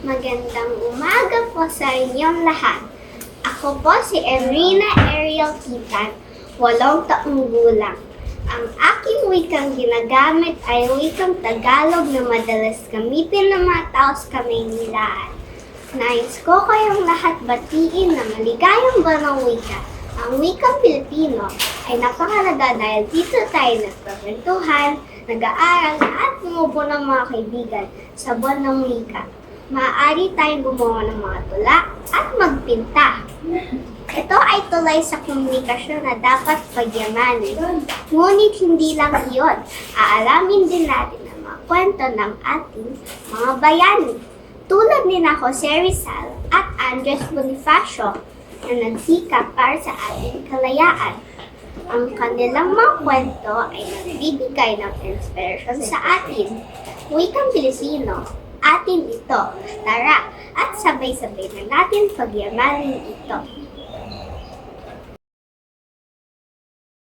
Magandang umaga po sa inyong lahat. Ako po si Enrina Ariel Kitan, 8 taong gulang. Ang aking wikang ginagamit ay wikang Tagalog na madalas gamitin ng mga tao sa Kamaynilaan. Nais ko kayong lahat batiin na maligayang buwan wika. Ang wikang Pilipino ay napakalaga dahil dito tayo nagkakwentuhan, nag-aaral at bumubuo ng mga kaibigan sa buwan ng wika. Maaari tayong gumawa ng mga tula at magpinta. Ito ay tulay sa komunikasyon na dapat pagyamanin. Ngunit hindi lang iyon. Aalamin din natin ang mga kwento ng ating mga bayani. Tulad ni na Jose Rizal at Andres Bonifacio na nagsikap para sa ating kalayaan. Ang kanilang mga kwento ay nagbibigay ng inspirasyon sa atin. Wikang Pilipino, atin ito. Tara at sabay-sabay na natin pagyamanin ito.